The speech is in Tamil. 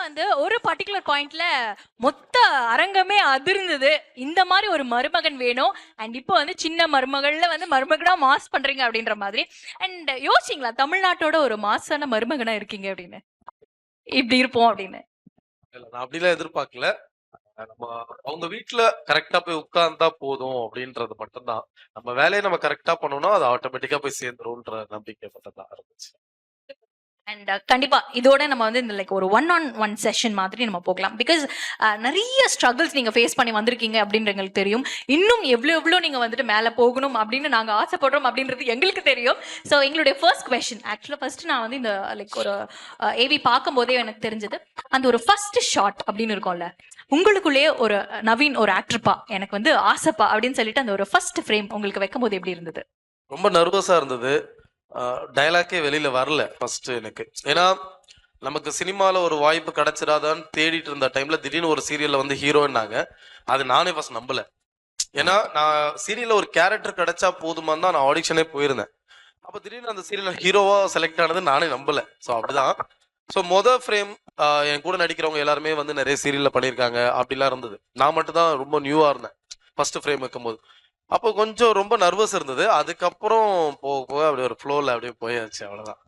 வந்து ஒரு பர்ட்டிகுலர் பாயிண்ட்ல மொத்த அரங்கமே அதிர்ந்தது. இந்த மாதிரி ஒரு மருமகன் வேணும். அண்ட் இப்போ வந்து சின்ன மருமகள்ல வந்து மருமகனா மாஸ் பண்றீங்க அப்படின்ற மாதிரி. அண்ட் யோசிச்சிங்களா தமிழ்நாட்டோட ஒரு மாசான மருமகனா இருக்கீங்க அப்படின்னு? இப்படி இருப்போம் அப்படின்னு. இல்ல நான் அப்படிலாம் எதிர்பார்க்கல. நம்ம அவங்க வீட்ல கரெக்ட்டா போய் உட்கார்ந்தா போதும் அப்படின்றது மட்டும்தான். நம்ம வேலைய நம்ம கரெக்ட்டா பண்ணோம்னா, அது ஆட்டோமேட்டிக்கா போய் சேர்ந்துரும்ன்ற நம்பிக்கை மட்டும் தான் இருந்துச்சு. அண்ட் கண்டிப்பா இதோட நம்ம வந்து இந்த லைக் ஒரு ஒன் ஆன் ஒன் செஷன் மாதிரி நம்ம போகலாம். பிகாஸ் நிறைய ஸ்ட்ரகிள்ஸ் நீங்க ஃபேஸ் பண்ணி வந்திருக்கீங்க அப்படின்னு எங்களுக்கு தெரியும். இன்னும் எவ்வளோ எவ்வளோ நீங்க வந்துட்டு மேலே போகணும் அப்படின்னு நாங்க ஆசைப்படுறோம் அப்படின்றது எங்களுக்கு தெரியும். ஸோ எங்களுடைய ஃபர்ஸ்ட் கொஸ்டின் ஆக்சுவலாக ஃபர்ஸ்ட் நான் வந்து இந்த லைக் ஒரு ஏவி பார்க்கும்போதே எனக்கு தெரிஞ்சது அந்த ஒரு ஃபர்ஸ்ட் ஷாட் அப்படின்னு இருக்கும்ல, உங்களுக்குள்ளேயே ஒரு நவீன் ஒரு ஆக்டர்ப்பா எனக்கு வந்து ஆசைப்பா அப்படின்னு சொல்லிட்டு அந்த ஒரு ஃபர்ஸ்ட் ஃப்ரேம் உங்களுக்கு வைக்கும் போது எப்படி இருந்தது? ரொம்ப நர்வஸா இருந்தது. டயலாக்கே வெளியில வரல ஃபர்ஸ்ட் எனக்கு. ஏன்னா நமக்கு சினிமால ஒரு வாய்ப்பு கிடைச்சிடாதான்னு தேடிட்டு இருந்த டைம்ல திடீர்னு ஒரு சீரியல்ல வந்து ஹீரோன்னாங்க. அது நானே ஃபர்ஸ்ட் நம்பல. ஏன்னா நான் சீரியல்ல ஒரு கேரக்டர் கிடைச்சா போதுமான்னு தான் நான் ஆடிஷனே போயிருந்தேன். அப்ப திடீர்னு அந்த சீரியல்ல ஹீரோவா செலக்ட் ஆனது நானே நம்பல. ஸோ அப்படிதான். ஸோ ஃப்ரேம் என் கூட நடிக்கிறவங்க எல்லாருமே வந்து நிறைய சீரியல்ல பண்ணியிருக்காங்க அப்படிலாம் இருந்தது. நான் மட்டும் தான் ரொம்ப நியூவா இருந்தேன் ஃபர்ஸ்ட் ஃப்ரேம் வைக்கும்போது. அப்போ கொஞ்சம் ரொம்ப நர்வஸ் இருந்தது. அதுக்கப்புறம் போக போக அப்படியே ஒரு ஃப்ளோல அப்படியே போயாச்சு அவ்வளவுதான்.